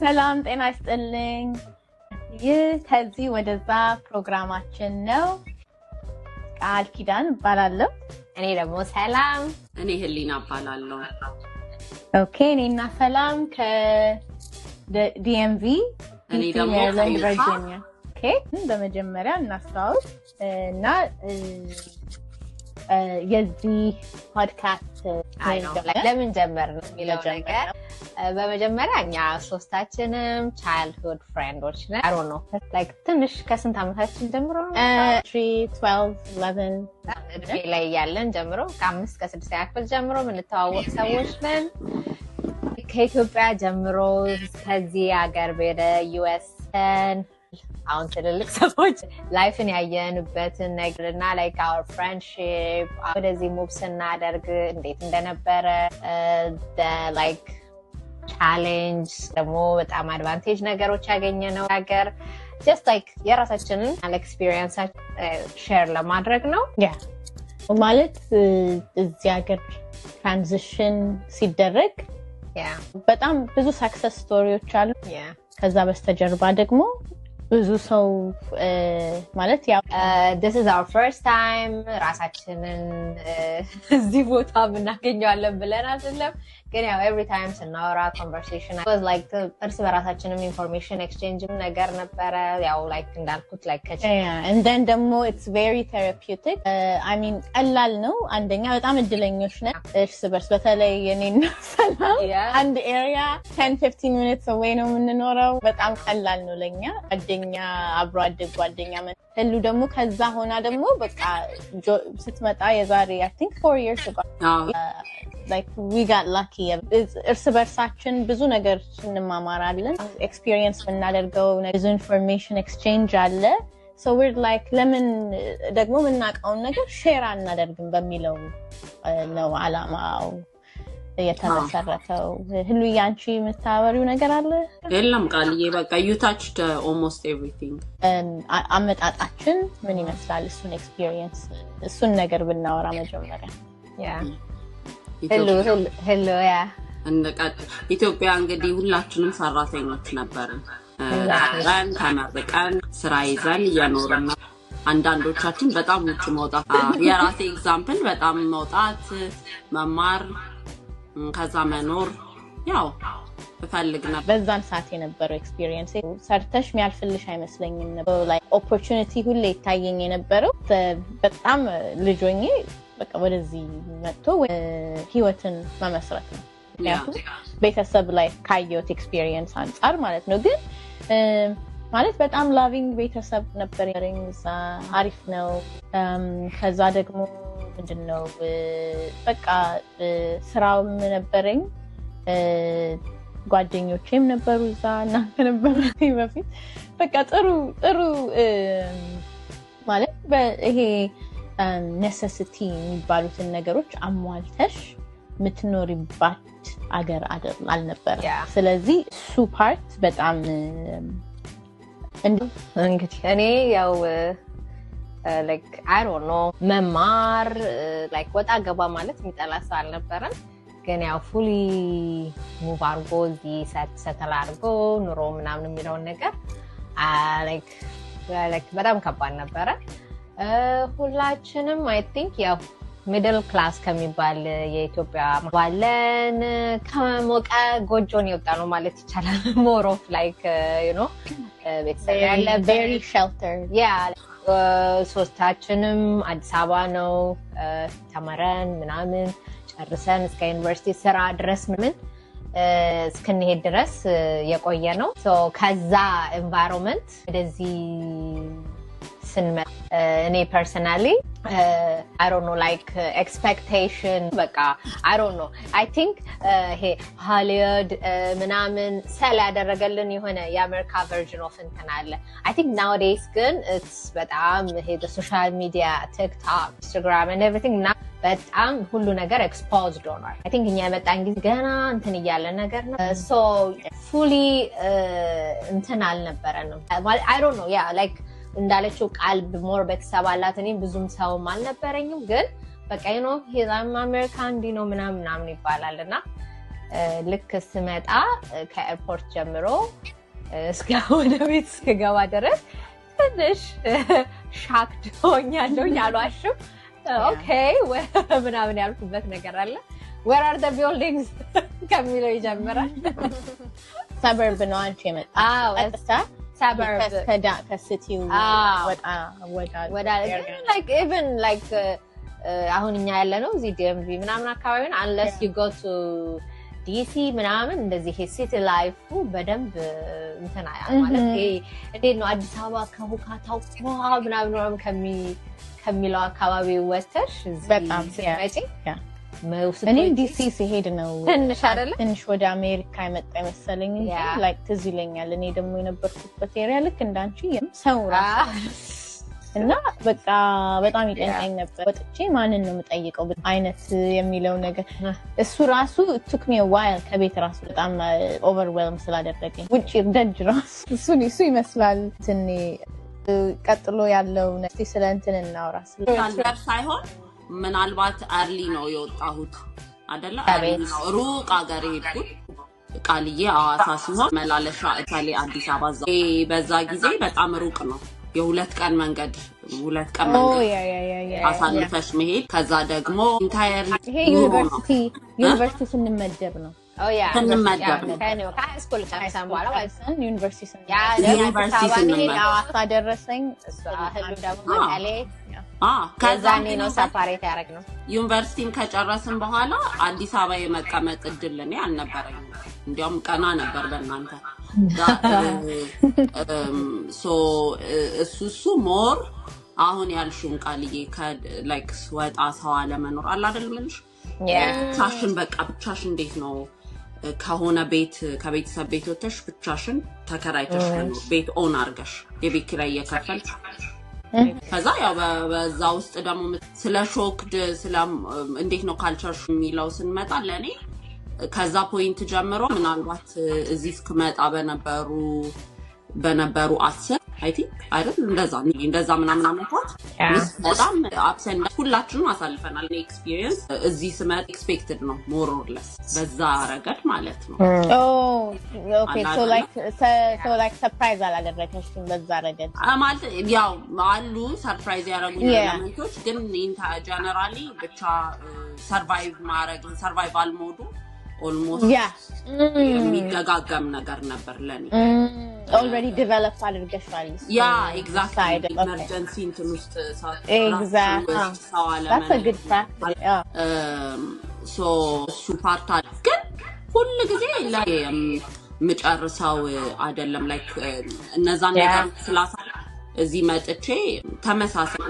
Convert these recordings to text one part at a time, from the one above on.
ሰላም ጤና ይስጥልኝ ይህ ከዚህ ወደዛ ፕሮግራማችን ነው ቃል ኪዳን እባላለሁ እኔ ደግሞ ሰላም እኔ ህሊና እባላለሁ ኦኬ እኔና ሰላም ከዲኤምቪ እኔ ደግሞ ቨርጂኒያ ኦኬ በመጀመሪያ እናስተዋውቅ እና የዚህ ፖድካስት ለምን ጀመርን የሚለው ነገር በመጀመሪያ እኛ ሶስታችንም childhood friends ነን I don't know like ትንሽ ከስንት ዓመታችን ጀምሮ 12 11 እድሜ ላይ ያለን ጀምሮ ከ5 እስከ 6 ያክል ጀምሮ የምንተዋወቅ ሰዎች ነን ከኢትዮጵያ ጀምሮ ከዚህ ሀገር ወደ US አሁን ትልልቅ ሰዎች ላይፍን ያየንበትን ነገርና like our friendship ወደዚህ ሙቭ ስናደርግ እንዴት እንደነበረ like challenge ደግሞ በጣም አድቫንቴጅ ነገሮች ያገኘነው ነገር just like የራሳችንን experience share ለማድረግ ነው ማለት እዚህ ሀገር transition ሲደረግ በጣም ብዙ success stories አሉ ከዛ በስተጀርባ ደግሞ ብዙ ሰው ማለት ያው this is our first time ራሳችንን እዚህ ቦታ ምናገኘዋለን ብለን አይደለም ግን ያው every time ስናወራ conversation it was like እርስ በራሳችንም information exchange ነገር ነበረ ያው like እንዳልኩት like and then ደግሞ it's very therapeutic I mean ቀላል ነው አንደኛ በጣም እድለኞች ነን እርስ በርስ በተለይ የኔና ሰላም አንድ area 10-15 minutes away ነው የምንኖረው በጣም ቀላል ነው ለኛ ጓደኛ አብሮ አደግ ጓደኛ ሁሉ ደግሞ ከዛ ሆና ደግሞ በቃ ስትመጣ የዛሬ I think 4 years ago like we got lucky እርስ በርሳችን ብዙ ነገር እንማማራለን experience እናደርገው ብዙ information exchange አለ so we're like ለምን ደግሞ ምናቀውን ነገር share እናደርግም በሚለው ነው አላማው የተመሰረተው ሁሉ ያንቺ መታወሪው ነገር አለ የለም ቃልዬ በቃ you touched almost everything አመጣጣችን ምን ይመስላል እሱን experience እሱን ነገር ብናወራ መጀመሪያ hello ኢትዮጵያ እንግዲህ ሁላችንም ሰራተኞች ነበርን ተመርቀን ስራ ይዘን እየኖርን አንዳንዶቻችን በጣም ውጭ መውጣት የራሴ ኤግዛምፕል በጣም መውጣት መማር ከዛ መኖር ያው ፈልግና በዛን ሰዓት የነበረው ኤክስፒሪየንስ ሰርተሽ የሚያልፍልሽ አይመስለኝም ነበር like opportunity ሁሌ ይታየኝ የነበረው በጣም ልጆኜ በቃ ወደዚህ መጥቶ ህይወትን መመስረት ነው ያው ቤተሰብ ላይ ካየሁት ኤክስፒሪየንስ አንፃር ማለት ነው ግን ማለት በጣም ላቪንግ ቤተሰብ ነበርኝ አሪፍ ነው ከዛ ደግሞ ምንድነው በቃ ስራውም ነበርኝ ጓደኞቼም ነበሩ እዛ እናንተ ነበራችሁ በፊት በቃ ጥሩ ማለት ይሄ necessity የሚባሉትን ነገሮች አሟልተሽ ምትኖሪባት አገር አልነበረ ስለዚህ ሱ ፓርት በጣም እንግዲህ እኔ ያው like I don't know መማር like ወጣ ገባ ማለት የሚጠላ ሰው አልነበረም ግን ያው fully move አርጎ እዚህ settle አርጎ ኑሮ ምናምን የሚለው ነገር like በጣም ከባድ ነበረ ሁላችንም I think ያው middle class ከሚባል የኢትዮጵያ ባለን ከሞቀ ጎጆን የወጣ ነው ማለት ይቻላል more of like you know ቤተሰብ ያለ very sheltered ሶስታችንም አዲስ አበባ ነው ተማረን ምናምን ጨርሰን እስከ ዩኒቨርሲቲ ስራ ድረስ ምን እስከነሄድ ድረስ የቆየ ነው so ከዛ environment ወደዚህ ስንመጣ እኔ personally I don't know like expectation በቃ I don't know I think hey Hollywood ምናምን ሰላ ያደረገልን የሆነ የአሜሪካ version of እንትን አለ I think nowadays ግን it's በጣም the social media TikTok Instagram and everything now በጣም ሁሉ ነገር exposed ሆኗል I think እኛ የመጣን ጊዜ ገና እንትን እያለ ነገር ነው so fully እንትን አልነበረንም I don't know like እንዳለችው ቃልብ ሞር ቤተሰብ አላት እኔ ብዙም ሰው አልነበረኝም ግን በቃ you know he's American ዲ ነው ምናምን ይባላልና ልክ ስመጣ ከኤርፖርት ጀምሮ እስከ ወደ ቤት እስከገባ ድረስ ትንሽ ሻክድ ሆኛለሁ ያሏሽም ኦኬ ምናምን ያልኩበት ነገር አለ where are the buildings ከሚለው ይጀምራል suburb ነው አንቺ የመጣ suburb ከሲቲው ወዳ like even like አሁን እኛ ያለነው እዚህ DMV ምናምን አካባቢ ነው unless you go to DC ምናምን እንደዚህ ሲቲ ላይፍ በደንብ እንትና ማለት እንዴት ነው አዲስ አበባ ከሁካታው ምናምን ከሚለው አካባቢ ወተሽ በጣም ሲያጪ እኔ DC ሲሄድ ነው ትንሽ አይደለ ትንሽ ወደ አሜሪካ የመጣ መሰለኝ like ትዝ ይለኛል እኔ ደግሞ የነበርኩበት ኤሪያ ልክ እንዳንቺ ሰው ራስ እና በቃ በጣም ይጨንቀኝ ነበር ወጥቼ ማንን ነው የምጠይቀው አይነት የሚለው ነገር እሱ ራሱ took me a while ከቤት ራሱ በጣም overwhelm ስላደረገኝ ውጪ ደጅ ራሱ እሱ ይመስላል ትንሽ ቀጥሎ ያለው ነፍስ ስለእንትን እናውራ ስለታንደር ሳይሆን ምናልባት አርሊ ነው የወጣሁት አይደለ ነው ሩቅ አገር ሄድኩት ቃልዬ አዋሳ ሲሆን መላለሻ እታሌ አዲስ አበባ በዛ ጊዜ በጣም ሩቅ ነው የሁለት ቀን መንገድ አሳልፈሽ መሄድ ከዛ ደግሞ ኢንታየር ዩኒቨርሲቲ ስንመደብ ነው ስንመደብ ከኔው ከሃይስኩል ከሰማላ ወይስ ዩኒቨርሲቲ ዩኒቨርሲቲ ደረሰኝ ህሉ ደግሞ አለ ከዛኔ ነው ሰፓሬት ያደረግነው ዩኒቨርሲቲን ከጨረስን በኋላ አዲስ አበባ የመቀመጥ እድል ለኔ አልነበረኝም እንዲያውም ቀና ነበር በእናንተ so እሱ ሞር አሁን ያልሽውን ቃልዬ like ወጣ ሰው አለ መኖር አለ አይደል ምንሽ ብቻሽን በቃ ብቻሽን እንዴት ነው ከሆነ ቤት ከቤተሰብ ቤት ወጥተሽ ብቻሽን ተከራይተሽ ቤት ኦን አርገሽ የቤት ኪራይ እየከፈልሽ ከዛ ያው በዛ ውስጥ ደግሞ ስለ ሾክድ ስለ እንዴት ነው ካልቸር የሚለው ስንመጣ ለኔ ከዛ ፖይንት ጀምሮ ምናልባት እዚህ እስከመጣ በነበሩ 10 አይ ቲንክ አይደል እንደዛ ምናምን አመታት በጣም አፕሰንድ ሁላችንም አሳልፈናል እኔ ኤክስፒሪየንስ እዚህ ስመጣ ኤክስፔክትድ ነው ሞር ኦር ለስ በዛ ረገድ ማለት ነው ኦኬ so like surprise አላደረከሽም በዛ ረገድ ማለት ያው አሉ ሰርፕራይዝ ያደረጉኝ ኤሌመንቶች ግን ኢንታ ጀነራሊ ብቻ ሰርቫይቫል ሞዱ almost የሚደጋገም ነገር ነበር ለኔ already developed አድርገሻል exactly emergency እንትን ውስጥ exactly that's a good practice so ሱፓርታ ግን ሁሉ ጊዜ ላይ ምጨርሰው አይደለም like እነዛ ነገር ስላሳ እዚህ መጥቼ ተመሳሳይ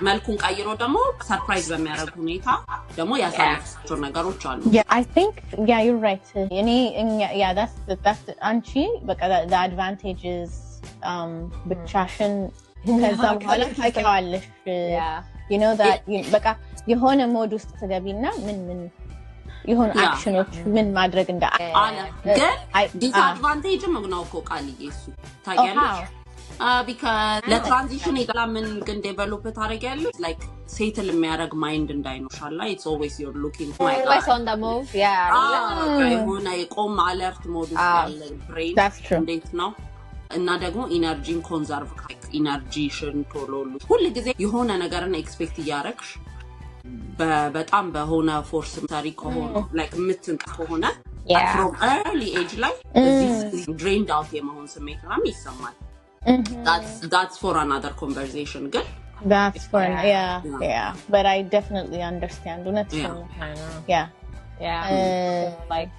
መልኩን ቀይሮ ደግሞ ሰርፕራይዝ በሚያደርግ ሁኔታ ደግሞ ያሳለፍኩት ነገሮች አሉ I think you're right that's አንቺ በቃ the advantages ብቻሽን ከዛ በኋላ ታውቂዋለሽ you know that በቃ የሆነ ሞድ ውስጥ ተገቢና ምን የሆነ አክሽኖች ምን ማድረግ አለ ግን ዲስአድቫንቴጅም ነው እኮ ቃልዬ እሱ ታውቂያለሽ because the transition ምን ግን ዴቨሎፕ ታደርጊያለሽ like settle የሚያደርግ ማይንድ እንዳይኖርሻላ it's always you're looking always on the move የሆነ የቆም አለርት ሞድ ያለ ብሬን እንዴት ነው እና ደግሞ ኢነርጂን ኮንዘርቭ ኢነርጂሽን ቶሎሉ ሁሉ ጊዜ የሆነ ነገርን ኤክስፔክት ያደርግሽ በጣም በሆነ ፎርስ ታሪ ከሆነ like ምትንቀ ከሆነ from early age ላይ this drained out የመሆን ስሜት ነው ይሰማል that's for another conversation good that's for yeah but I definitely understand like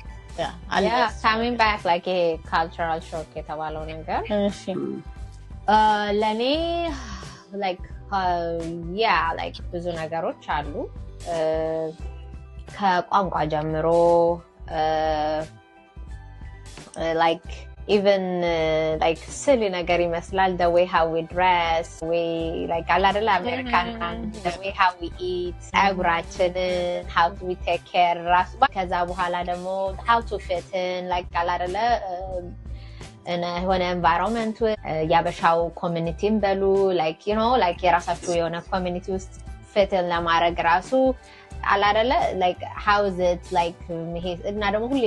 coming back like a cultural shock የተባለው ነገር ለኔ like like ብዙ ነገሮች አሉ ከቋንቋ ጀምሮ like even like silly ነገር ይመስላል the way how we dress we like a lot of American the way how we eat አጉራችንን how we take care ራስ ከዛ በኋላ ደግሞ how to fit in like a lot of የሆነ environment ያበሻው ኮሚኒቲም በሉ like you know like የራሳችሁ የሆነ ኮሚኒቲ ውስጥ fit in ለማድረግ ራሱ አላደለ like how is it like እና ደግሞ ሁሌ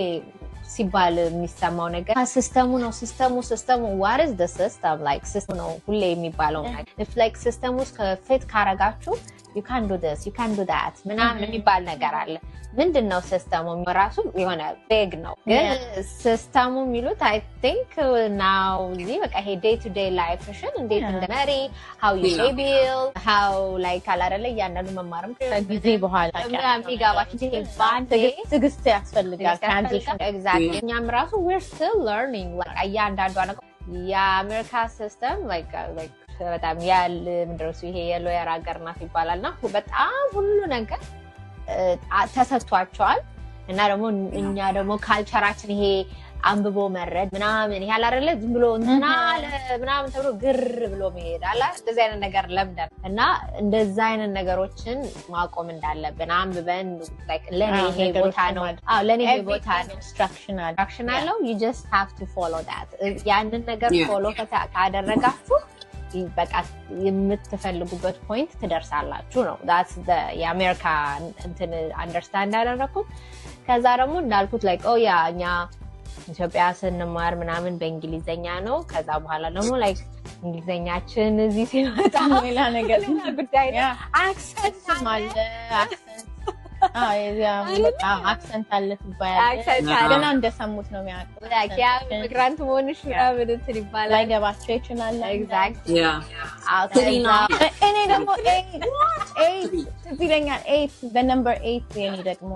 ሲባል የሚሰማው ነገር ሲስተሙ ነው ሲስተሙ what is the system like system ነው ሁሌ የሚባለው ነገር if like system ውስጥ fit ካረጋችሁ you can do this you can do that ምናምን የሚባል ነገር አለ ምንድነው ሲስተሙ ራሱ የሆነ big ነው ግን ሲስተሙ የሚሉት I think now በቃ ይሄ day to day life ሽን እንዴት እንደመሪ how you pay bill how like አላደለ ያንዳንዱ መማርም ጊዜ በኋላ የሚጋባችሁ ይሄ ባንድ ትግስት ያስፈልጋል transition exactly እኛም ራሱ we're still learning like ያንዳንዱ ነገር የአሜሪካ system like በጣም ምንድነው ይሄ የሎየር ሀገር ናት ይባላልና በጣም ሁሉ ነገር ተሰጥቷቸዋል እና ደግሞ እኛ ደግሞ ካልቸራችን ይሄ አንብቦ መረድ ምናምን ይሄ አላረለ ዝም ብሎ እንትና ምናምን ተብሎ ግር ብሎ መሄዳላ እንደዚህ አይነት ነገር ለምደን እና እንደዚህ አይነት ነገሮችን ማቆም እንዳለብን አንብበን like ለኔ ይሄ ቦታ ነው ለኔ ይሄ ቦታ ነው instruction አለው you just have to follow that ያንን ነገር follow ካደረጋችሁ በቃ የምትፈልጉበት ፖይንት ትደርሳላችሁ ነው that's the የአሜሪካ እንትን አንደርስታንድ አደረኩት ከዛ ደግሞ እንዳልኩት like እኛ ኢትዮጵያ ስንማር ምናምን በእንግሊዘኛ ነው ከዛ በኋላ ደግሞ like እንግሊዘኛችን እዚህ ሲመጣ ሌላ ነገር ጉዳይ አክሰንት ማለት አክሰንት አለ ትባያለሽ ገና እንደሰሙት ነው የሚያውቁት ያ ሚግራንት መሆንሽ ምናምን እንትን ይባላል ላይገባቸው ይችላል exactly እኔ ደግሞ 8 ትይለኛል 8 the number 8 የኔ ደግሞ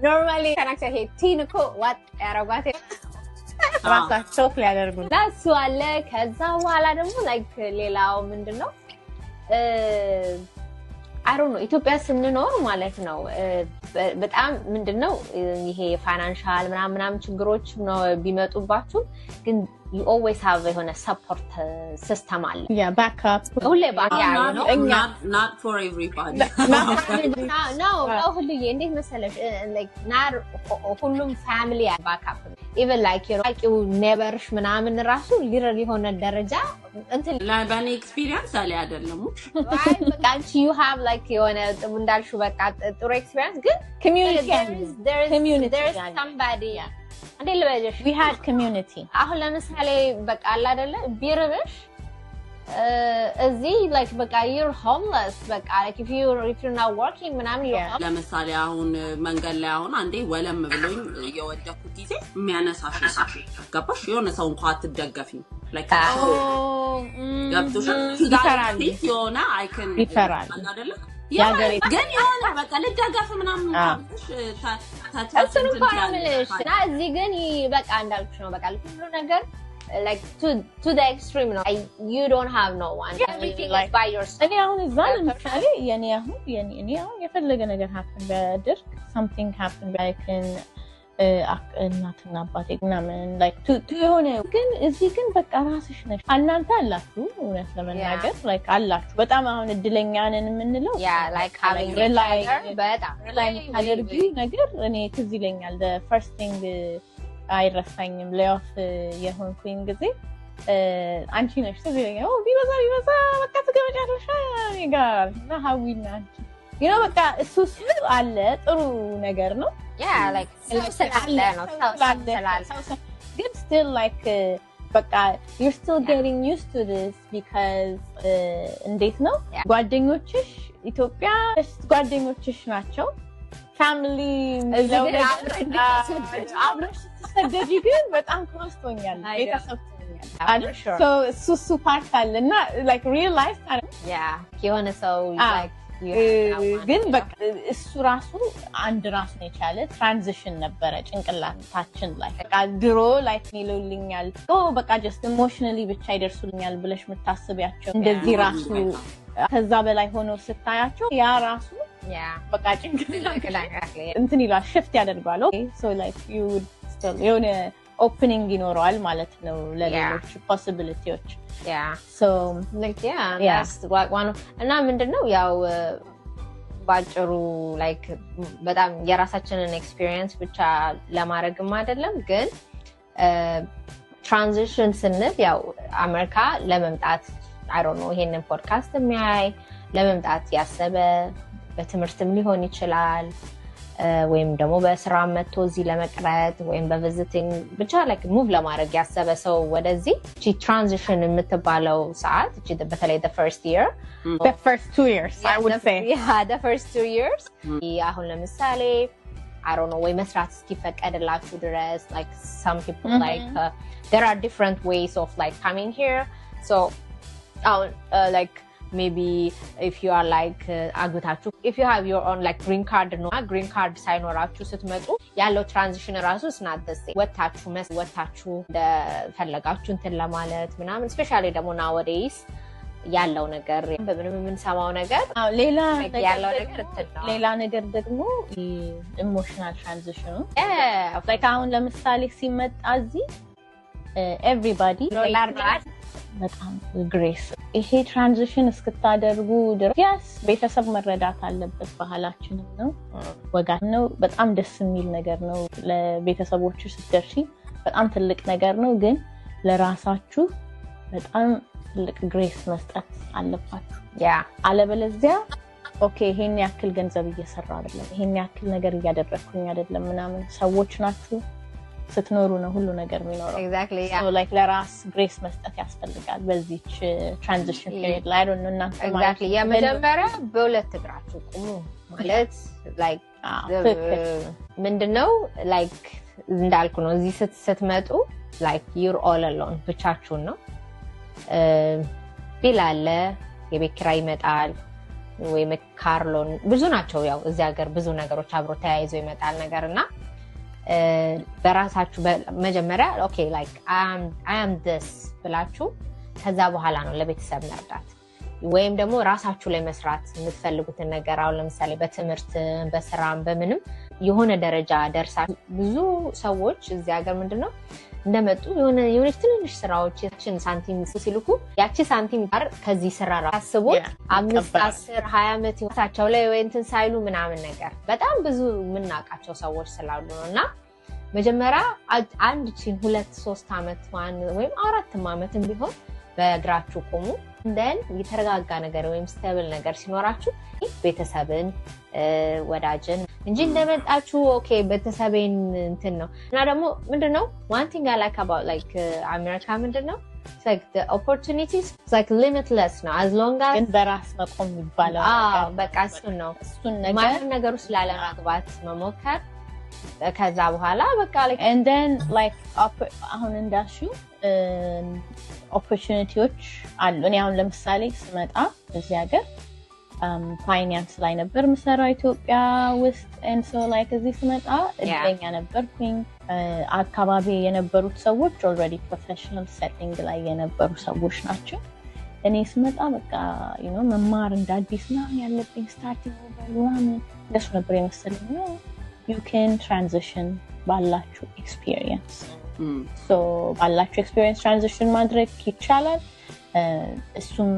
normally ከናክሰ ሄ ቲንኮ what ያረጋት ራሳቸው ሊያደርጉ that's አለ ከዛ በኋላ ደግሞ like ሌላው ምንድነው I don't know ኢትዮጵያ ስንኖር ማለት ነው በጣም ምንድነው ይሄ ፋይናንሻል ምናምን ችግሮች ነው ቢመጡባችሁ ግን you always have a support system አለ backup ሁሌ backup not for everybody no ሁሌ እንዴት መሰለሽ like not ሁሉም family backup even like you know neighbors ምናምን ራሱ ሊረድ የሆነ ደረጃ እንትን ለባኔ ኤክስፒሪየንስ አለ አይደለም በቃ you have like የሆነ እንዳልሹ በቃ ጥሩ ኤክስፒሪየንስ ግን community there is somebody እንዴ ለበጀሽ we had community አሁን ለምሳሌ በቃ አለ አይደለ ቢርብሽ እዚህ like በቃ you're homeless በቃ like if you're not working ምናምን ለምሳሌ አሁን መንገድ ላይ አሁን አንዴ ወለም ብሎኝ የወደኩት ጊዜ የሚያነሳሽ ገባሽ የሆነ ሰው እንኳን አትደገፊም like ገብቶሽ ይፈራል የሆነ አይከን ይፈራል አይደለ ግን የሆነ በቃ ልደገፍ ምናምን እሱን እንኳን አምልሽ እና እዚህ ግን በቃ እንዳልኩሽ ነው በቃ ሁሉ ነገር like to the extreme no you don't have no one everything is by yourself እኔ አሁን እዛ ለምሳሌ የኔ አሁን የፈለገ ነገር happen በድርቅ something happen like እናትና አባቴ ምናምን like to የሆነ ግን እዚህ ግን በቃ ራስሽ ነሽ እናንተ አላችሁ እውነት ለመናገር like አላችሁ በጣም አሁን እድለኛ ነን የምንለው like having በጣም አደርጉ ነገር እኔ ትዝ ይለኛል the first thing አይረሳኝም layoff የሆንኩኝ ጊዜ አንቺ ነሽ ትዝ ይለኛል ቢበዛ በቃ ትገበጫለሽ ይጋር እና ሀዊና you know በቃ እሱ አለ ጥሩ ነገር ነው like good still like በቃ you're still getting used to this because እንዴት ነው ጓደኞችሽ ኢትዮጵያ ጓደኞችሽ ናቸው ፋሚሊ አብረሽ ተሰደጂ ግን በጣም ኮስቶኛል ቤተሰብኛል so part አለና like real life የሆነ ሰው like ግን በቃ እሱ ራሱ አንድ ራስ ነው የቻለ ትራንዚሽን ነበረ ጭንቅላታችን ላይ በቃ ድሮ ላይክ ይሉልኛል በቃ just emotionally ብቻ ይደርሱልኛል ብለሽ የምታስቢያቸው እንደዚህ ራሱ ከዛ በላይ ሆኖ ስታያቸው ያ ራሱ በቃ ጭንቅላት እንትን ይላል ሽፍት ያደርጋል so like you would still የሆነ ኦፕኒንግ ይኖረዋል ማለት ነው ለሌሎች ፖሲቢሊቲዎች so like that's what one እና ምንድነው ያው ባጭሩ like በጣም የራሳችንን ኤክስፒሪየንስ ብቻ ለማድረግም አይደለም ግን ትራንዚሽን ስንል ያው አሜሪካ ለመምጣት I don't know ይሄንን ፖድካስት የሚያይ ለመምጣት ያሰበ በትምህርትም ሊሆን ይችላል ወይም ደግሞ በስራ መጥቶ እዚህ ለመቅረት ወይም በቪዚቲንግ ብቻ like move ለማድረግ ያሰበ ሰው ወደዚህ እቺ transition የምትባለው ሰዓት እቺ በተለይ the first 2 years I would say the first 2 years አሁን ለምሳሌ I don't know way መስራት እስኪፈቀድላችሁ ድረስ like some people like there are different ways of like coming here so like maybe if you are like agutachu if you have your own like green card no green card ሳይኖራችሁ ስትመጡ ያለው ትራንዚሽን ራሱ is not the same ወታችሁ ፈለጋችሁ እንትን ለማለት ምናምን especially ደግሞ nowadays ያለው ነገር በምንም የምንሰማው ነገር ሌላ ያለው ነገር ሌላ ነገር ደግሞ ኢሞሽናል ትራንዚሽኑ like አሁን ለምሳሌ ሲመጣ እዚህ everybody በጣም ግሬስ ይሄ ትራንዚሽን እስክታደርጉ ድረስ ቤተሰብ መረዳት አለበት ባህላችንም ነው ወጋት ነው በጣም ደስ የሚል ነገር ነው ለቤተሰቦቹ ስትደርሺ በጣም ትልቅ ነገር ነው ግን ለራሳችሁ በጣም ትልቅ ግሬስ መስጠት አለባችሁ አለበለዚያ ኦኬ ይሄን ያክል ገንዘብ እየሰራው አይደለም ይሄን ያክል ነገር እያደረኩኝ አይደለም ምናምን ሰዎች ናችሁ ስትኖሩ ነው ሁሉ ነገር የሚኖረው exactly so like ለራስ ግሬስ መስጠት ያስፈልጋል በዚህች ትራንዚሽን ፔሪድ ላይ don't know እናንተ exactly የመጀመሪያ በሁለት እግራችሁ ቁሙ ማለት like ምንድነው like እንዳልኩ ነው እዚህ ስትመጡ like you're all alone ብቻችሁን ነው ቢላለ የቤት ኪራይ ይመጣል ወይ መካርሎን ብዙ ናቸው ያው እዚህ ሀገር ብዙ ነገሮች አብሮ ተያይዞ ይመጣል ነገርና በራሳችሁ መጀመሪያ ኦኬ ላይክ I am this ብላችሁ ከዛ በኋላ ነው ለቤተሰብ መርዳት ወይም ደግሞ ራሳችሁ ላይ መስራት የምትፈልጉትን ነገር አሁን ለምሳሌ በትምህርት በስራም በምንም የሆነ ደረጃ ደርሳችሁ ብዙ ሰዎች እዚህ ሀገር ምንድነው እንደመጡ የሆነ ትንንሽ ስራዎች ያችን ሳንቲም ሲልኩ ያቺ ሳንቲም ጋር ከዚህ ስራ አስቦት 5 10 20 ዓመት ይወታቸው ላይ ወይ እንትን ሳይሉ ምናምን ነገር በጣም ብዙ ምናቃቸው ሰዎች ስላሉ ነውና መጀመሪያ አንድ ቺን 2 3 ዓመት ወይም 4 ዓመትም ቢሆን በእግራችሁ ቆሙ then የተረጋጋ ነገር ወይም ስቴብል ነገር ሲኖራችሁ ቤተሰብን ወዳጅን እንጂ እንደመጣችሁ ኦኬ ቤተሰቤን እንትን ነው እና ደግሞ ምንድነው one thing I like about like America ምንድነው it's like the opportunities it's like limitless now as long as ግን በራስ መቆም ይባላል በቃ እሱን ነገር ውስጥ ላለማግባት መሞከር ከዛ በኋላ በቃ like and then like አሁን እንዳልሽው ኦፖርቹኒቲዎች አሉ እኔ አሁን ለምሳሌ ስመጣ እዚህ ሀገር ፋይናንስ ላይ ነበር ምሰራው ኢትዮጵያ ውስጥ and so like እዚህ ስመጣ እድለኛ ነበርኩኝ አካባቢ የነበሩት ሰዎች already professional setting ላይ የነበሩ ሰዎች ናቸው እኔ ስመጣ በቃ you know መማር እንዳዲስ ነው ያለብኝ starting over ለሱ ነበር የመሰለኝ you can transition ባላችሁ experience so ባላችሁ experience transition ማድረግ ይቻላል እሱም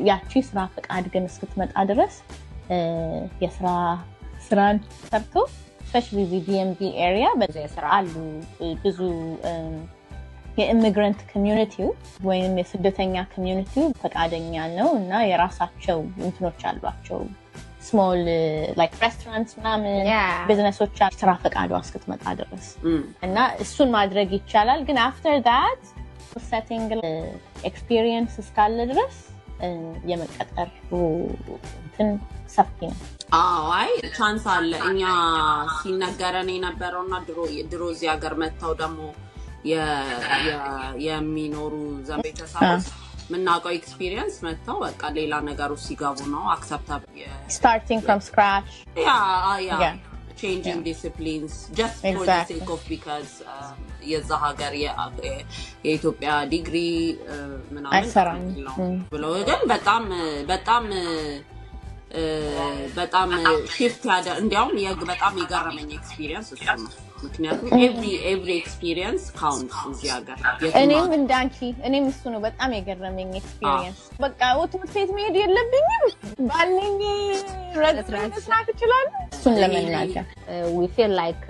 ያቺ ስራ ፈቃድ ግን እስክትመጣ ድረስ ስራን ሰርቶ especially the DMV area በዚህ ስራ አሉ ብዙ የኢሚግራንት ኮሚዩኒቲው ወይም የስደተኛ ኮሚዩኒቲው ፈቃደኛ ነው እና የራሳቸው እንትኖች አሏቸው small like restaurants businesses ስራ ፈቃዱ እስክትመጣ ድረስ እና እሱን ማድረግ ይቻላል ግን after that setting experience እስካለ ድረስ የመቀጠር እንትን ሰፊ ነው አይ ቻንስ አለ እኛ ሲነገረን የነበረውና ድሮ እዚህ ሀገር መጣው ደግሞ የሚኖሩ ዘመዶች ምናቀው ኤክስፒሪየንስ መጣው በቃ ሌላ ነገር ውስጥ ሲገቡ ነው acceptable starting from scratch yeah changing disciplines just for the sake of because የዛ ሀገር የኢትዮጵያ ዲግሪ ምናምን ብለው ግን በጣም shift ያደ እንዲያውም በጣም የገረመኝ ኤክስፒሪየንስ እሱ ነው ምክንያቱም every experience counts እዚህ ሀገር እኔም እንዳንቺ እኔም እሱ ነው በጣም የገረመኝ ኤክስፒሪየንስ በቃ ትምህርት ቤት መሄድ የለብኝም ባለኝ ረድራስናት ይችላል እሱን ለመናገር we feel like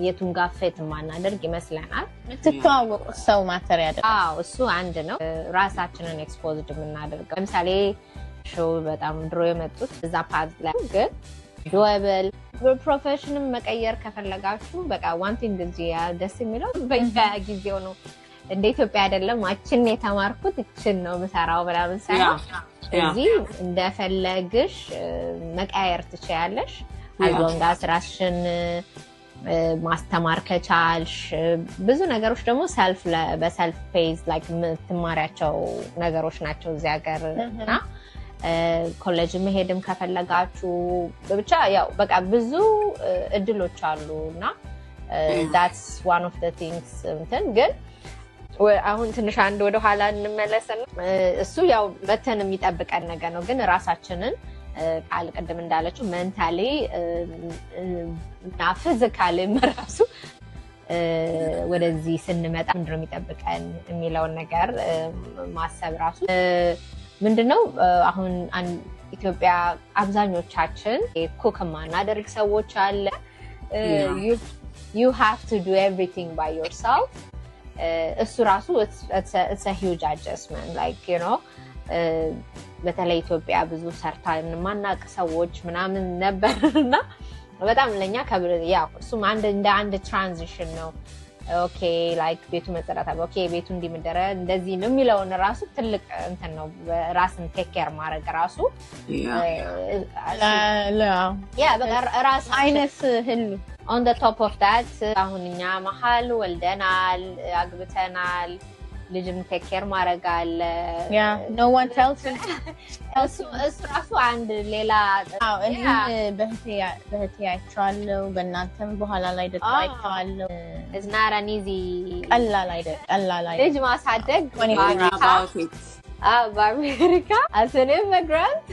የቱን ጋር ፌት ማናደርግ ይመስለናል ትተዋወቁ ሰው ማተር ያደርጋል እሱ አንድ ነው ራሳችንን ኤክስፖዝድ የምናደርገው ለምሳሌ ሾው በጣም ድሮ የመጡት እዛ ፓዝ ላይ ግን ዶብል በፕሮፌሽንም መቀየር ከፈለጋችሁ በቃ one thing እዚህ ደስ የሚለው በየጊዜው ነው እንደ ኢትዮጵያ አይደለም አችን የተማርኩት እችን ነው መሰራው ብላምን ሳይሆን እዚህ እንደፈለግሽ መቀየር ትችያለሽ አልጎንጋ ስራሽን ማስተማር ከቻልሽ ብዙ ነገሮች ደግሞ በሰልፍ ፔዝ ላይክ ምትማሪያቸው ነገሮች ናቸው እዚህ ሀገርና ኮሌጅ መሄድም ከፈለጋችሁ ብቻ ያው በቃ ብዙ እድሎች አሉና that's one of the things ግን አሁን ትንሽ አንድ ወደ ኋላ እንመለስና እሱ ያው በተን የሚጠብቀን ነገር ነው ግን ራሳችንን ቃል ቀደም እንዳለችው ሜንታሊ እና ፊዚካሊ መራሱ ወደዚህ ስንመጣ ምንድነው የሚጠብቀን የሚለው ነገር ማሰብ ራሱ ምንድነው አሁን ኢትዮጵያ አብዛኞቻችን ኩክ ማናደርግ ሰዎች አለ you have to do everything by yourself እሱ ራሱ it's a huge adjustment like you know በተለይ ኢትዮጵያ ብዙ ሰርታ ማናቅ ሰዎች ምናምን ነበርና በጣም ለኛ ያው እሱም አንድ ትራንዚሽን ነው ኦኬ ላይክ ቤቱ መጸዳት ኦኬ ቤቱ እንዲመደረ እንደዚህ ነው የሚለውን ራሱ ትልቅ እንትን ነው ራስን ቴክ ኬር ማድረግ ራሱ ያ በቃ ራስ አይነስ ህሉ on the top of that አሁንኛ መሃል ወልደናል አግብተናል ልጅም ቴክ ኬር ማድረግ አለ no one tells you እሱ ራሱ አንድ ሌላ እኔ በህቴ አይቻለሁ በእናንተም በኋላ ላይ ደግሞ አይቻለሁ it's not an easy ቀላል አይደለም ልጅ ማሳደግ በአሜሪካ as an immigrant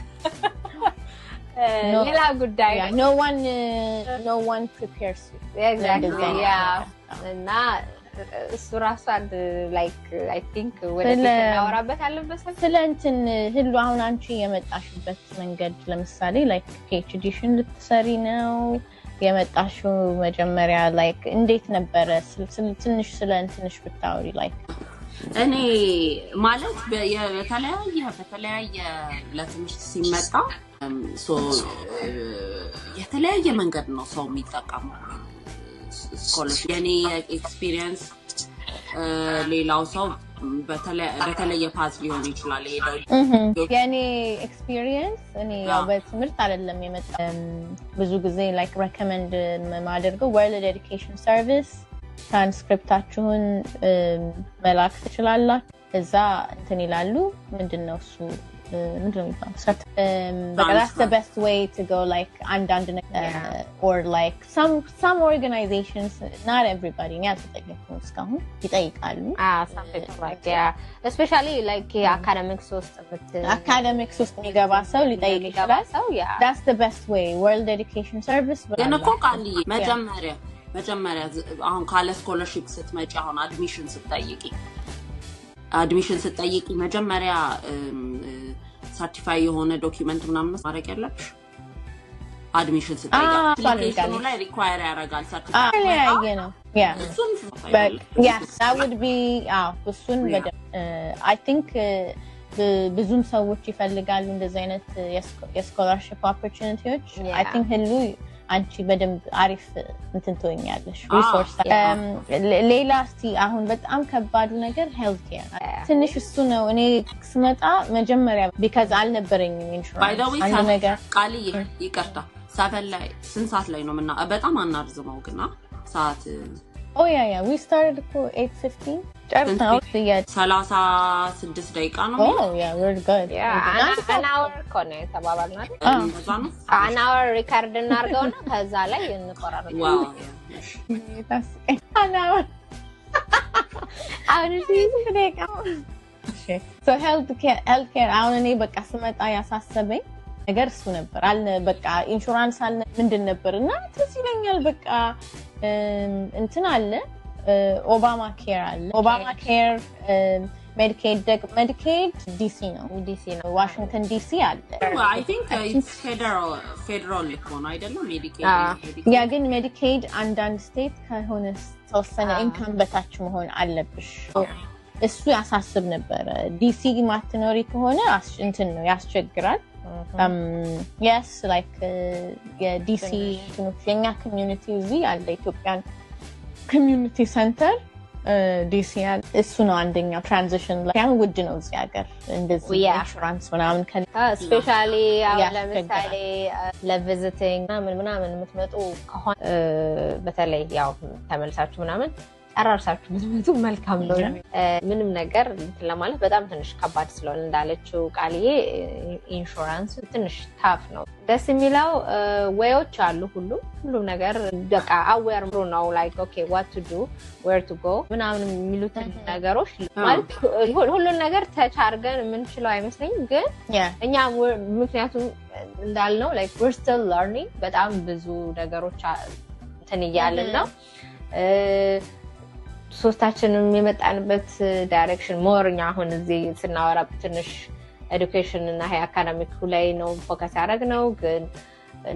ሌላ ጉዳይ no one prepares you exactly yeah እና እሱ ራሱ አንድ ላይክ አይ ቲንክ ወደፊት እናወራበት አለበት ስለንትን ህሉ አሁን አንቺ የመጣሽበት መንገድ ለምሳሌ ላይክ PhDሽን ልትሰሪ ነው የመጣሽው መጀመሪያ ላይክ እንዴት ነበር ትንሽ ስለንትንሽ ብታወሪ ላይክ እኔ ማለት በተለያየ ለትምህርት ሲመጣ የተለያየ መንገድ ነው ሰው የሚጠቀመው ስኮለርሺፕ የኔ ኤክስፒሪየንስ ሌላው ሰው በተለየ ፓዝ ሊሆን ይችላል ሄደው የኔ ኤክስፒሪየንስ እኔ ያው በትምህርት አይደለም የመጣው ብዙ ጊዜ ላይክ ሬኮመንድ ማደርገው ወርልድ ኤዱኬሽን ሰርቪስ ትራንስክሪፕታችሁን መላክ ትችላላችሁ እዛ እንትን ይላሉ ምንድነው እሱ but that's the best way to go like and or like some organizations not everybody ያልተጠየቁ እስካሁን ይጠይቃሉ some people like yeah especially like academics ውስጥ የሚገባ ሰው ሊጠይቅ ይችላል that's the best way world education service ግን እኮ ቃል መጀመሪያ አሁን ካለ ስኮለርሺፕ ስትመጪ አሁን አድሚሽን ስትጠይቂ መጀመሪያ ሰርቲፋይ የሆነ ዶክመንት ምናምን ማድረግ ያለብሽ አድሚሽን ስትጠይቂ አፕሊኬሽኑ ላይ ሪኳየር ያደርጋል ሰርቲፋይ ነው but yes that would be እሱን I think ብዙም ሰዎች ይፈልጋሉ እንደዚህ አይነት የስኮላርሺፕ ኦፖርቹኒቲዎች I think ህሉ አንቺ በደንብ አሪፍ እንትን ትሆኛለሽ ሪሶርስ ሌላ እስቲ አሁን በጣም ከባዱ ነገር ሄልዝ ኬር ትንሽ እሱ ነው እኔ ስመጣ መጀመሪያ because አልነበረኝም ኢንሹራንስ አንድ ነገር ቃልዬ ይቅርታ ሳፈን ላይ ስንት ሰዓት ላይ ነው በጣም አናርዝመው ግና ሰዓት oh yeah we started at 8:15 ጨርሰናል 36 ደቂቃ ነው oh yeah we're good an hour ኮኔ ተባባልና an hour ሪካርድ እናርገውና ከዛ ላይ እንቆራረጥ wow an hour አሁን እዚህ ደቂቃ so health care አሁን እኔ በቃ ስመጣ ያሳሰበኝ ነገር እሱ ነበር በቃ ኢንሹራንስ አለ ምንድን ነበርና ትዝ ይለኛል በቃ እንትን አለ ኦባማ ኬር አለ ኦባማ ኬር ሜዲኬድ ዲሲ ነው ዋሽንግተን ዲሲ አለ I think it's federal ሆነ አይደለም ሜዲኬድ ያ ግን ሜዲኬድ አንዳንድ ስቴት ከሆነ ተወሰነ ኢንካም በታች መሆን አለብሽ እሱ ያሳስብ ነበር ዲሲ ማትኖሪ ከሆነ እንትን ነው ያስቸግራል yes like የዲሲ የኛ ኮሚኒቲ እዚህ አለ ኢትዮጵያን ኮሚኒቲ ሴንተር ዲሲ እሱ ነው አንደኛው ትራንዚሽን ላይ ያን ውድ ነው እዚህ ሀገር እንደዚህ ኢንሹራንስ ምናምን ስፔሻሊ ለምሳሌ ለቪዚቲንግ ምናምን የምትመጡ ከሆነ በተለይ ያው ተመልሳችሁ ምናምን አራርሳችሁ ብዙ መልካም ነው ምንም ነገር ለማለት በጣም ትንሽ ከባድ ስለሆነ እንዳለችው ቃልዬ ኢንሹራንስ ትንሽ ታፍ ነው ደስ የሚለው ዌዮች አሉ ሁሉ ነገር በቃ አዌር ነው like okay what to do where to go ምናምን የሚሉት ነገሮች ማለት ሁሉ ነገር ተቻርገን የምንችለው አይመስለኝም ግን እኛ ምክንያቱም እንዳልነው like we're still learning በጣም ብዙ ነገሮች እንትን እያልን ነው ሶስታችንም የመጣንበት ዳይሬክሽን ሞርኛ አሁን እዚህ ስናወራ ትንሽ ኤዱኬሽን እና ሃይ አካዳሚክ ላይ ነው ፎከስ ያደረግነው ግን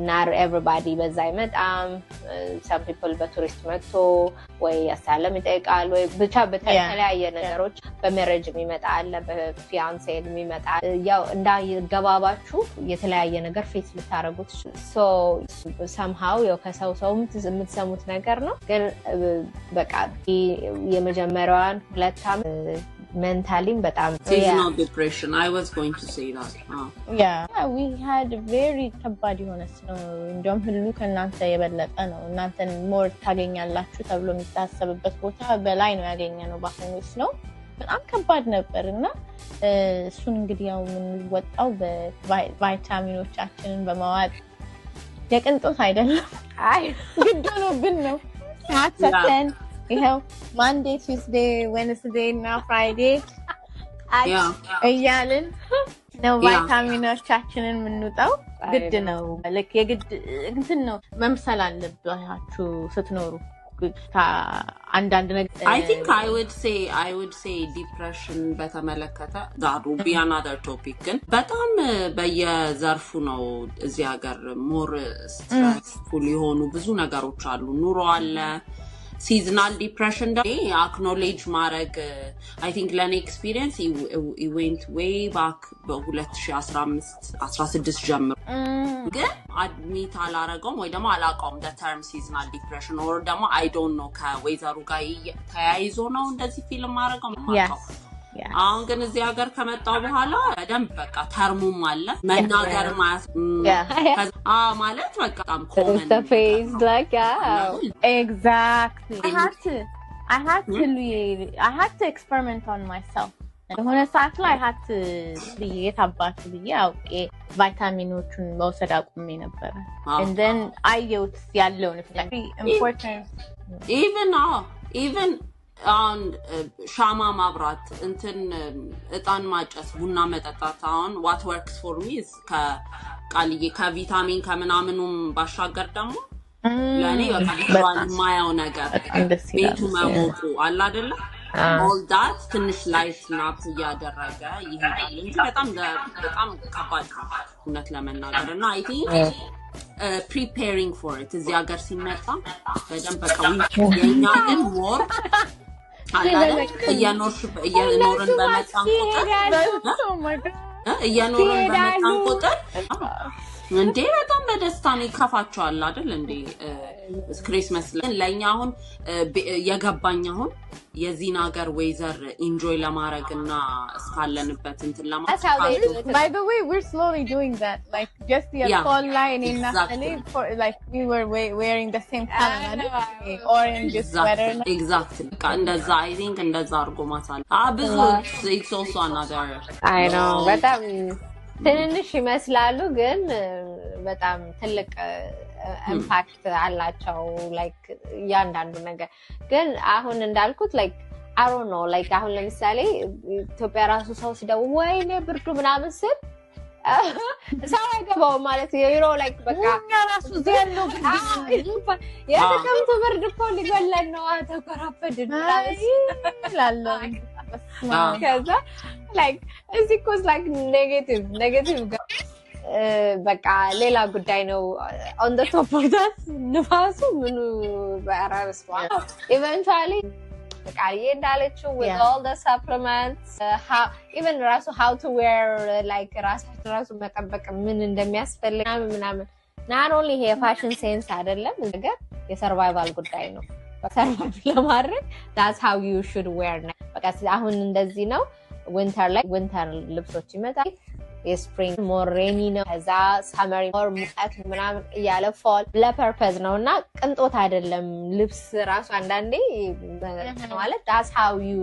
not everybody በዛ ይመጣም some people በቱሪስት መጥቶ ወይ ያሳለም ይጠይቃል ወይ ብቻ በተለያየ ነገሮች በሜሬጅ የሚመጣ አለ በፊያንሴ የሚመጣ ያው እንዳይገባባችሁ የተለያየ ነገር ፌስ ልታረጉት so somehow ያው ከሰው የምትሰሙት ነገር ነው ግን በቃ የመጀመሪያዋን 2 ዓመት mentally በጣም seasonal depression I was going to say that yeah we had very ከባድ የሆነ ነው እንደውም ሁሉ ከናንተ የበለጠ ነው እናንተን ሞር ታገኛላችሁ ተብሎ የሚታሰብበት ቦታ በላይ ነው ያገኘነው ባሁንስ ነው በጣም ከባድ ነበርና እሱን እንግዲህ ያው ምን ወጣው በቫይታሚኖቻችንን በመዋጥ የቅንጦት አይደለም አይ ግድ ነው ሳተን ይሄው Monday Tuesday Wednesday እና Friday እያልን ነው ቫይታሚኖቻችንን ምንውጣው ግድ ነው like የግድ እንትን ነው መምሰል አለባችሁ ስትኖሩ አንዳንድ ነገር I think I would say depression በተመለከተ that would be another topic ግን በጣም በየዘርፉ ነው እዚህ ሀገር more stressful የሆኑ ብዙ ነገሮች አሉ ኑሮ አለ seasonal depression acknowledge ማረግ I think ለኔ experience it went way back በ2015 16 ጀምሮ ግን admit አላረገውም ወይ ደግሞ አላውቀውም the term seasonal depression or ደግሞ I don't know ከወይዘሩ ጋር ተያይዞ ነው እንደዚህ ፊልም ማረገው ማለት አሁን ግን እዚህ ሀገር ከመጣው በኋላ በደንብ በቃ ተርሙም አለ መናገር ማለት በቃ በጣም common the face like exactly I had to experiment on myself when I started I had to create about አውቄ ቫይታሚኖቹን መውሰድ አቁሜ ነበር and then I used ያለውን very important even and ሻማ ማብራት እንትን እጣን ማጨስ ቡና መጠጣት አሁን what works for me is ከቃልዬ ከቪታሚን ከምናምኑም ባሻገር ደግሞ ለኔ በቃ ማያው ነገር ቤቱ መሞቁ አለ አይደለ all that ትንሽ ላይት ናፕ ያደረገ ይሄዳል እንጂ በጣም ከባድ ነው ለመናገር እና I think preparing for it እዚህ ሀገር ሲመጣ በደንብ በቃ የኛ ግን more እየኖርን በመጣን ቁጥር እንዴ በጣም በደስታ ነው ይከፋቸዋል አይደል እንዴ ክሪስማስ ላይ ለኛ አሁን የገባኝ አሁን የዚህን ሀገር ዌዘር ኢንጆይ ለማድረግና እስካለንበት እንትን ለማድረግ by the way we're slowly doing that like just the fall line in Natalie for like we were wearing the same color orange sweater exactly እንደዛ I think እንደዛ አርጎ ማሳል ብዙ it's also another I know በጣም ትንሽ ይመስላሉ ግን በጣም ትልቅ ኢምፓክት አላቸው like ያንዳንዱ ነገር ግን አሁን እንዳልኩት like I don't know like አሁን ለምሳሌ ኢትዮጵያ ራሱ ሰው ሲደውል ወይኔ ብርዱ ምናምን ስል ሰው አይገባው ማለት you know like በቃ ራሱ ዘለው የጥቅምት ብርድ እኮ ሊገለን ነው ተቆራፈድን ላለው ከዛ like is it cause like negative በቃ ሌላ ጉዳይ ነው on the top of that ንፋሱ ምኑ በአራስዋ eventually ቃልዬ እንዳለችው with all the supplements how to wear like ራሱ መጠበቅ ምን እንደሚያስፈልግ ምናምን not only ይሄ ፋሽን ሴንስ አይደለም ነገር የሰርቫይቫል ጉዳይ ነው ሰርቫይቭ ለማድረግ that's how you should wear በቃ አሁን እንደዚህ ነው winter ልብሶች ይመጣል የስፕሪንግ more rainy ነው ከዛ summer more ሙቀት ምናምን እያለ fall ለፐርፐዝ ነውና ቅንጦት አይደለም ልብስ ራሱ አንዳንዴ ማለት that's how you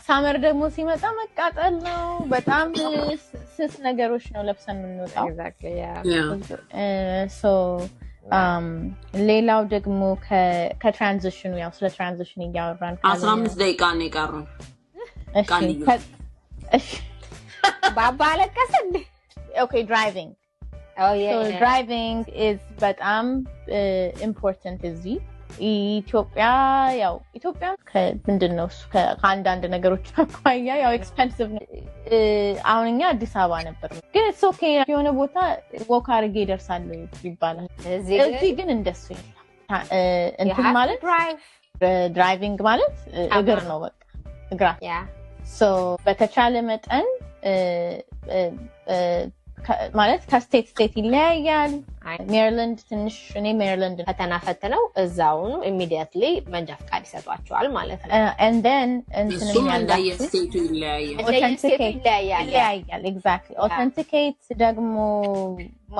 summer ደግሞ ሲመጣ መቃጠል ነው በጣም ስስ ነገሮች ነው ለብሰን የምንወጣው exactly so ሌላው ደግሞ ከትራንዚሽኑ ያው ስለ ትራንዚሽን እያወራን 15 ደቂቃ ነው የቀረው እሺ Baba alakasandi. Okay, driving. Oh yeah. So driving is በጣም important እዚህ ኢትዮጵያ ምንድነው ከአንዳንድ ነገሮች አኳያ ያው ኤክስፔንሲቭ ነው አሁን እኛ አዲስ አበባ ነበር ግን it's okay የሆነ ቦታ ወክ አድርጌ እደርሳለሁ ይባላል እዚህ ግን እንደሱ እንትን ማለት ድራይቪንግ ማለት እግር ነው በቃ እግራ so በተቻለ መጠን ማለት ከስቴት ይለያያል ሜሪላንድ ትንሽ እኔ ሜሪላንድ ፈተናው እዛው ነው ኢሚዲየትሊ መንጃ ፍቃድ ይሰጧቸዋል ማለት ነው and then እንትን ስቴቱ ይለያያል exactly authenticate ደግሞ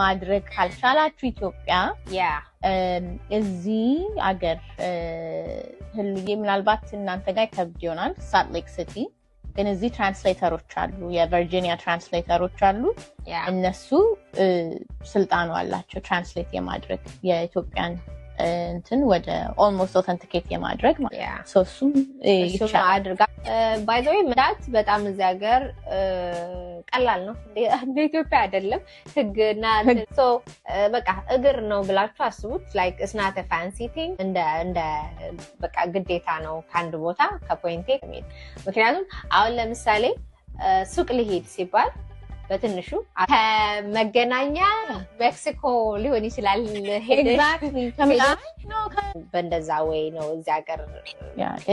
ማድረግ ካልቻላችሁ ኢትዮጵያ እዚህ አገር ህልዬ ምናልባት እናንተ ጋር ከብድ ይሆናል ሳልት ሌክ ሲቲ ግን እዚህ ትራንስሌተሮች አሉ የቨርጂኒያ ትራንስሌተሮች አሉ እነሱ ስልጣኑ አላቸው ትራንስሌት የማድረግ የኢትዮጵያን እንትን ወደ almost authenticate የማድረግ ማለት so እሱም አድርጋ by the way ምዳት በጣም እዚህ ሀገር ቀላል ነው እንደ ኢትዮጵያ አይደለም ህግና so በቃ እግር ነው ብላችሁ አስቡት like it's not a fancy thing እንደ በቃ ግዴታ ነው ከአንድ ቦታ ከፖይንቴ ከመሄድ ምክንያቱም አሁን ለምሳሌ ሱቅ ልሄድ ሲባል በትንሹ ከመገናኛ ሜክሲኮ ሊሆን ይችላል exactly በእንደዛ ወይ ነው እዚህ ሀገር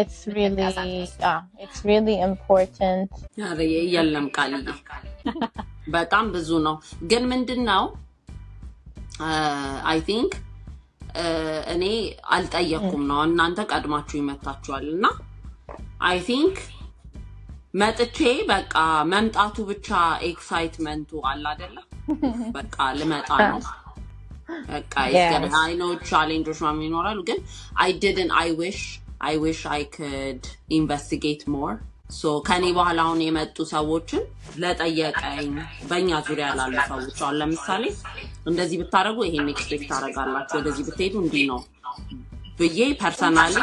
it's really important የለም ቃልዬ በጣም ብዙ ነው ግን ምንድነው I think እኔ አልጠየቅኩም ነው እናንተ ቀድማችሁ ይመጣችኋልና I think መጥቼ በቃ መምጣቱ ብቻ ኤክሳይትመንቱ አለ አይደለ በቃ ልመጣ ነው በቃ I know challenges ማም ይኖራሉ ግን I wish I could investigate more so ከኔ በኋላ አሁን የመጡ ሰዎችን ለጠየቀኝ በእኛ ዙሪያ ላሉ ሰዎች አሁን ለምሳሌ እንደዚህ ብታረጉ ይሄን ኤክስፔክት ታረጋላችሁ ወደዚህ ብትሄዱ እንዲህ ነው በየ ፐርሰናሊ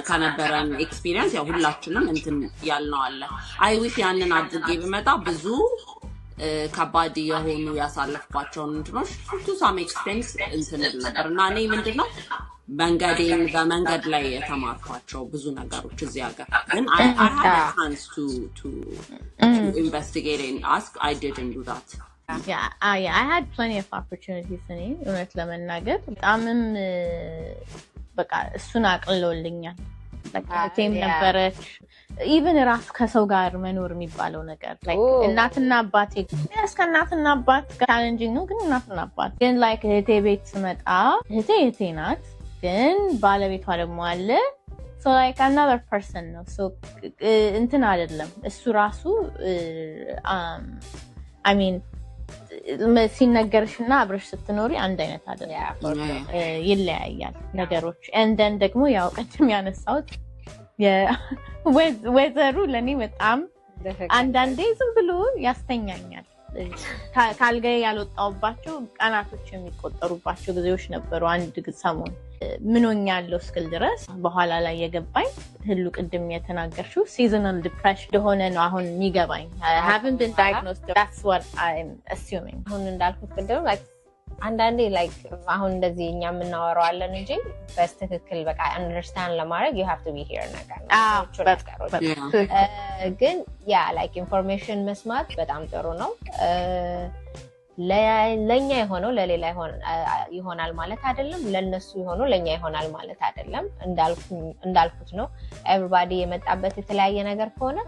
ከነበረን ኤክስፒሪየንስ ያው ሁላችንም እንትን ያልነው አለ I wish ያንን አድርጌ ብመጣ ብዙ ከባድ የሆኑ ያሳለፍኳቸውን እንትኖች to some extent እንትን ነበርና እኔ ምንድነው በመንገድ ላይ የተማርኳቸው ብዙ ነገሮች እዚህ ሀገር ግን I had a chance to investigate and ask I didn't do that I had plenty of opportunities እውነት ለመናገር በጣምም በቃ እሱን አቅልሎልኛል በቃ ቴም ነበረች even ራስ ከሰው ጋር መኖር የሚባለው ነገር like እናትና አባቴ እስከናትና አባት ቻሌንጂንግ ነው ግን እናትና አባት ግን like እህቴ ቤት ስመጣ እህቴ ናት ግን ባለቤቷ ደግሞ አለ so like another person ነው so እንትን አይደለም እሱ ራሱ I mean ሲነገርሽና አብረሽ ስትኖሪ አንድ አይነት አይደለም ይለያያል ነገሮች and then ደግሞ ያው ቀድም ያነሳው የወዘሩ ለኔ በጣም አንዳንዴ ዝም ብሎ ያስተኛኛል ካልጋዬ ያልወጣውባቸው ቀናቶች የሚቆጠሩባቸው ጊዜዎች ነበሩ አንድ ሰሞን ምንኛለው እስክል ድረስ በኋላ ላይ የገባኝ ሁሉ ቅድም የተናገርሽው seasonal depression እንደሆነ ነው አሁን የሚገባኝ I haven't been diagnosed that's what I'm assuming አሁን እንዳልኩት ቅድም like አንዳንዴ like አሁን እንደዚህ እኛ የምናወራው አለን እንጂ በስትክክል በቃ understand ለማድረግ you have to be here ነገር ግን ያ like information መስማት በጣም ጥሩ ነው ለኛ የሆነው ለሌላ ይሆናል ማለት አይደለም ለነሱ የሆነው ለኛ ይሆናል ማለት አይደለም እንዳልኩት ነው everybody የመጣበት የተለያየ ነገር ከሆነ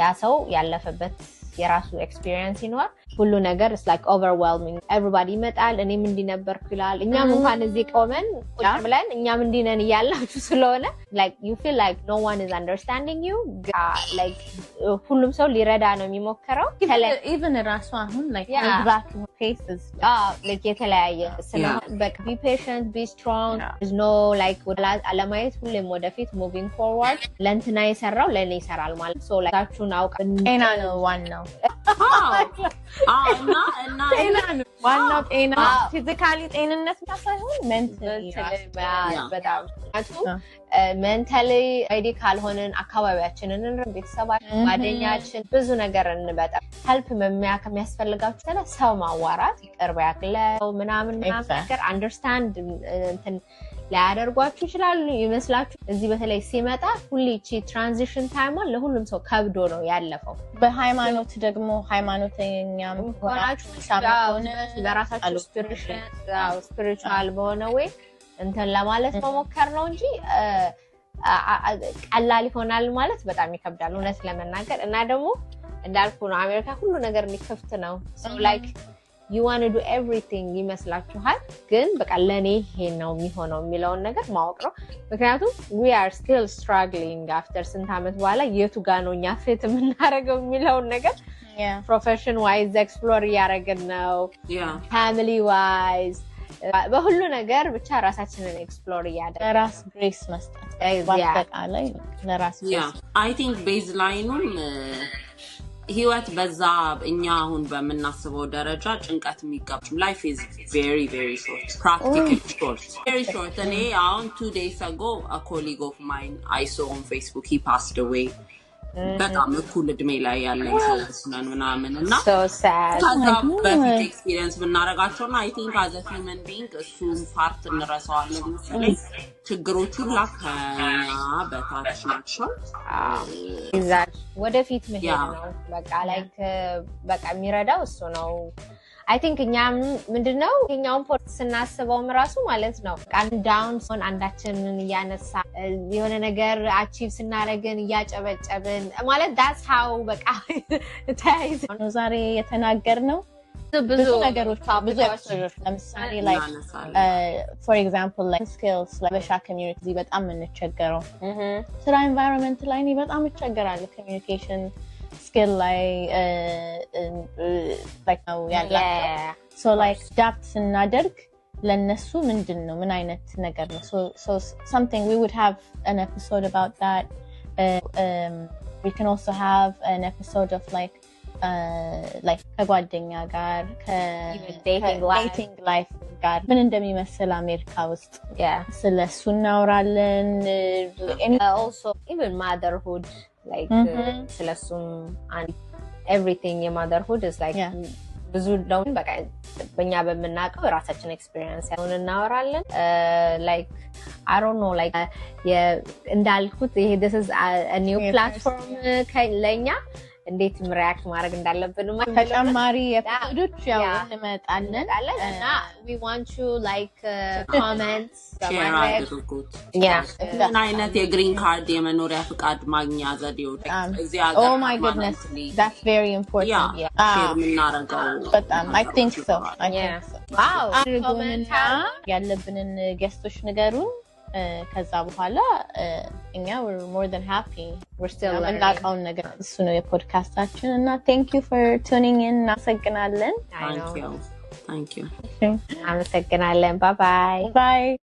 ያ ሰው ያለፈበት የራሱ ኤክስፒሪየንስ ይኖር ሁሉ ነገር is like overwhelming everybody ይመጣል እኔም እንዲነበርኩ ይላል እኛም እንኳን እዚህ ቆመን ቁጭ ብለን እኛም እንዲነን ያላችሁ ስለሆነ like you feel like no one is understanding you like ሁሉም ሰው ሊረዳ ነው የሚሞክረው even ራሱ አሁን like exactly faces like የተለያየ ስለሆነ but be patient be strong there's no like አለማየት ሁሌም ወደፊት moving forward ለእንትና ይሰራው ለኔ ይሰራል ማለት so like ታችሁን አውቀ ጤና ነው ዋናው ዋናው ጤና ፊዚካሊ ጤንነት ብቻ ሳይሆን ሜንታሊ በጣም ሜንታሊ አይዲ ካልሆነን አካባቢያችንን ቤተሰባችን ጓደኛችን ብዙ ነገር እንበጣ ሄልፕ ከሚያስፈልጋችሁ ተለ ሰው ማዋራት ይቀርብ ያክለው ምናምን ነገር አንደርስታንድ እንትን ሊያደርጓችሁ ይችላሉ ይመስላችሁ እዚህ በተለይ ሲመጣ ሁሌቺ ትራንዚሽን ታይም ለሁሉም ሰው ከብዶ ነው ያለፈው በሃይማኖት ደግሞ ሃይማኖተኛም ሆናችሁ ሳባውን ለራሳችሁ ስፒሪቹዋል በሆነ ወይ እንትን ለማለት መሞከር ነው እንጂ ቀላል ይሆናል ማለት በጣም ይከብዳል እውነት ለመናገር እና ደግሞ እንዳልኩ ነው አሜሪካ ሁሉ ነገር የሚከፍት ነው so like you want to do everything ይመስላችኋል ግን በቃ ለኔ ይሄ ነው የሚሆነው የሚለውን ነገር ማወቅ ነው ምክንያቱም we are still struggling after ስንት አመት በኋላ የቱ ጋር ነው እኛ ፊት የምናረገው የሚለውን ነገር profession wise explore ያረገን ነው family wise በሁሉ ነገር ብቻ ራሳችንን ኤክስፕሎር ያደረገ ራስ ግሬስ መስጠት ባጠቃላይ ለራስ I think baseline ህይወት በዛ እኛ አሁን በመናስበው ደረጃ ጭንቀት የሚጋብም life is very very short practically short very short and on 2 days ago a colleague of mine I saw on Facebook he passed away በጣም እኩል እድሜ ላይ ያለን ሰዎች ነን ምናምንና so sad በፊት ኤክስፒሪየንስ ብናረጋቸውና I think as a human being እሱን ፓርት እንረሳዋለን መሰለኝ ችግሮቹ ለከኛ በታች ናቸው exactly ወደፊት መሄድ ነው በቃ like በቃ የሚረዳው እሱ ነው I think እኛም ምንድነው እኛውን ፖርት ስናስበውም ራሱ ማለት ነው ቃል ዳውን ሆን አንዳችንን ያነሳ የሆነ ነገር አቺቭ ስናረግን ያጨበጨብን ማለት that's how በቃ ታይዝ ነው ዛሬ የተናገርነው ብዙ ነገሮች ብዙ ኤክስፕሎር ለምሳሌ like for example like skills ለበሻ community በጣም እንቸገረው ስራ environment ላይ ነው በጣም እንቸገራለን communication skill like now so like adapt እናደርግ ለነሱ ምንድነው ምን አይነት ነገር ነው so something we would have an episode about that we can also have an episode of like ከጓደኛ ጋር dating life ጋር ምን እንደሚመስል አሜሪካ ውስጥ ስለሱ እናወራለን also even motherhood like ስለሱም and everything your motherhood is like ብዙ ነው በቃ በእኛ በመናቀው ራሳችን ኤክስፒሪየንስ ያውን እናወራለን like I don't know like እንዳልኩት ይሄ this is a new platform ለኛ እንዴት ሪአክት ማድረግ እንዳለብን ተጨማሪ ኤፒሶዶች ያው እንመጣለን እና we want you like comments ምን አይነት የግሪን ካርድ የመኖሪያ ፍቃድ ማግኛ ዘዴዎች እዚህ ሀገር oh my goodness that's very important ሼር ምናረጋው በጣም I think so wow ያለብንን ጌስቶች ንገሩን ከዛ በኋላ እኛ we're more than happy we're still እናቃውን ነገር እሱ ነው የፖድካስታችን እና thank you for tuning in እናመሰግናለን thank you አመሰግናለን bye bye